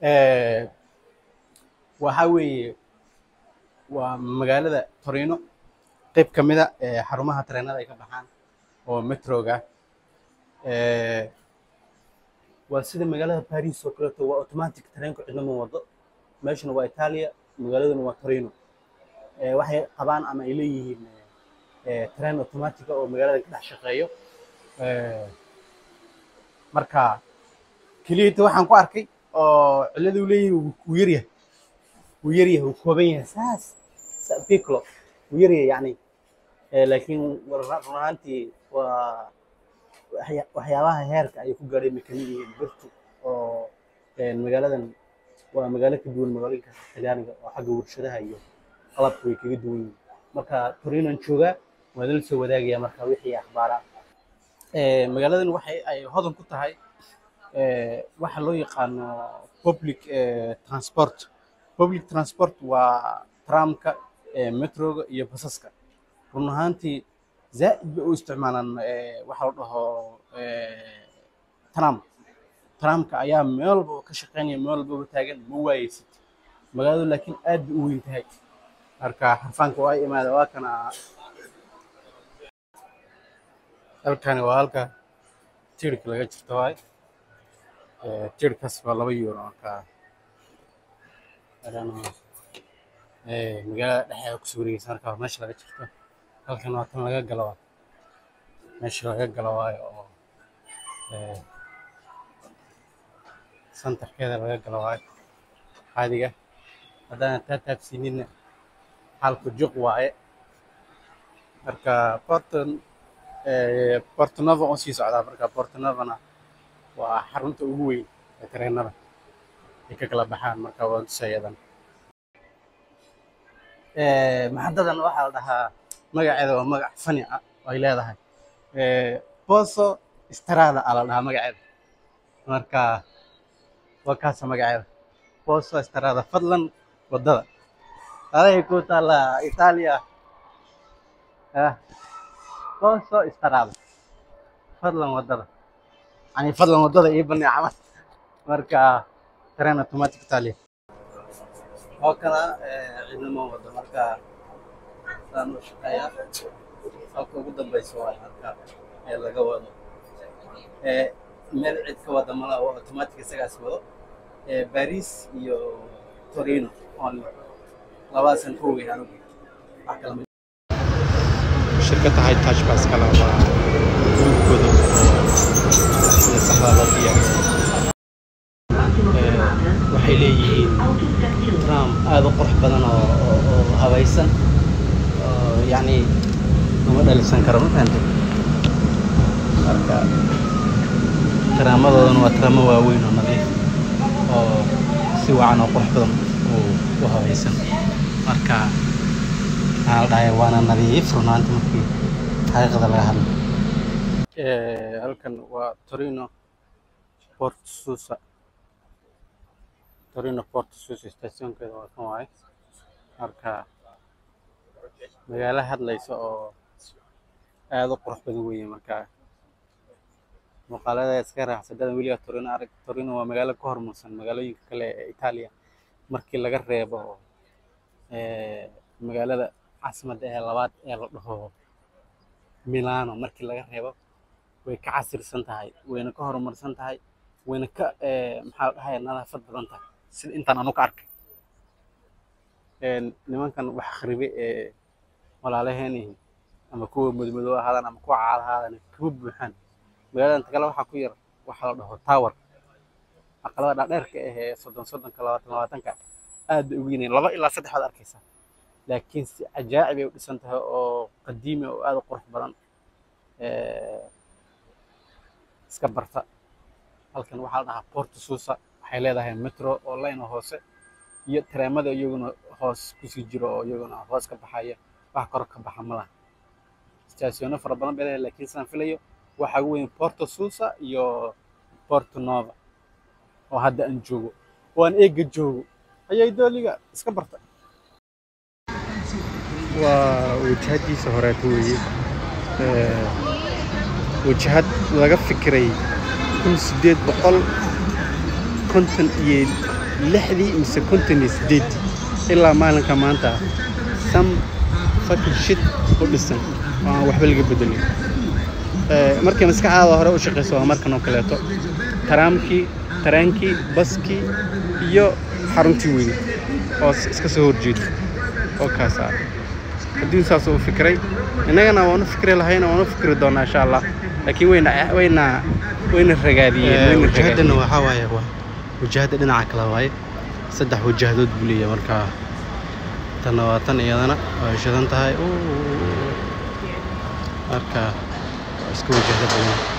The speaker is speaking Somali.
آه، waxa weeye waa magaalada Torino qayb ka mid ah xarumaha tareenada ay ka baxaan oo metroga waa sida magaalada Paris oo kale waa automatic tareenku cidna ma wado meeshana waa Italia magaaladuna waa Torino waxay qabaan ama ay leeyihiin tareen automatic oo magaalada ka dhex shaqeeyo marka kaliya waxaan ku arkay oo ciladu leeyahay uu yaryahay ويريه وكوبيه ساس بيكلو ويريه يعني لكن رنانتي waxyaabaha heerka ay ku gaadhay mekaaniga birtu oo magaaladan waa magaalo ka duwan magaalooyinka Talyaaniga oo xagga warshadaha iyo qalabka way kaga duwan yihiin marka Torino jooga waa la soo wadaagaya marka wixii akhbaara magaaladan waxay ay hodan ku tahay waxa loo yaqaan public transport waa tramka metroga iyo basaska run ahaantii zaaid bay u isticmaalaan waxa la dhaho tramka ayaa meel walba ka shaqeynaya meel walba taagan ma waayeysid magaaladu laakiin aad bay u weyn tahay marka xarfaanka waa imaada waa kana halkani waa halka tirka laga jirto waay tirkaas waa 2 euro marka magaalada dhexdeeda ku soo wareegaysa marka meesha laga jirto halkan waa tan laga galo meesha laga galo waayo oo santarkeeda laga galo waayo caadiga haddana taabsiinina halku juq waaye marka Porto Novo oo sii socda marka Porto Novona waa xarunta ugu weyn ee tareenada ka kala baxaan marka waa sayadan maxadadan waxa la dhahaa magaceeda waa magac fani ah oo ay leedahay Pozo Strada ala dhahaa magaceeda marka waa kaas magaceeda Pozo Strada fadlan wadada aday ku taala Italia Pozo Strada fadlan wadada yani fadlan wadada iyo bani camal marka ترين اوتوماتيك تالي هكذا عندما وضع مركا سانو شقايا halka ugu dambayso waa halka laga wado meel cid ka wada malaha oo automatic isagaas wado Paris iyo Torino only labaasan koob yahay wax kala shirkadda High Touch bas kala waa gudub sida saxda loo diyaariyo waxay leeyihiin tram aad u qurux badan oo habaysan yani uma dhalisan karo ma fahanteen marka taraamadoodana waa taraamo waaweyn oo nadiif oo si wacan oo qurux badan u habaysan marka waxaa la dhahay waana nadiif runaantii markii xaqiiqada laga hadlo halkan waa Torino Porto Susa stationkeeda waa kan waaye marka magaalo hadlayso oo aad u qurux badan weeye marka muuqaalada iska raaxsadada weliga Torino waa magaalo ka hormarsan magaalooyinka kale ee Italia markii laga reebo magaalada caasimadda ee labaad ee la dhaho Milano markii laga reebo way ka casirsan tahay wayna ka horumarsan tahay wayna ka maxaa la dhahay nadaafad badan tahay sida intaan anu ka arkay nimankan wax kharibe walaalaheeni ama kuwa mudmado ahaadaan ama kuwa caal ahaadaan kuwa buuxaan magaaladan kale waxa ku yar waxa la dhaho tower aqalada dheerka ah 30 20 aad u weyn 2 ilaa 3 aad arkaysaa laakiin si ajaa'ib ay u dhisan tahay oo qadiimi oo aad u qurux badan iska barta halkan waxa la dhahaa Porto Susa waxay leedahay metro oo line hoose iyo tareemada iyaguna hoos ku sii jiro oo iyaguna hoos ka baxaya wax kor ka baxa malaha stationo fara badan bay leedahay laakiin san filayo waxa weyn Porto Susa iyo Porto Novo oo hadda aan joogo waan eega joogo ayay dooliga iska barta waa wajahadiisa hore weeye wajahad laga fikiray 1800 konton iyo لحدي مس كنتني سديد إلا ما لك ما أنت some fucking shit ودسن وحب اللي بدني مركي مسكعة هذا وش قصوا مركنا وكلاته ترانكي بسكي يو حرمتي وين أو إسكسور جيد أو كاسار الدين ساسو فكري أنا وانا فكري لهينا وانا فكري دونا إن شاء الله لكن وين الرجالية وجهدنا وحواي هو وجهدنا عقلا واي صدح وجهدود بليه مركا تنواتن إيادنا وشدنتهاي مركا اسكو وجهد بليه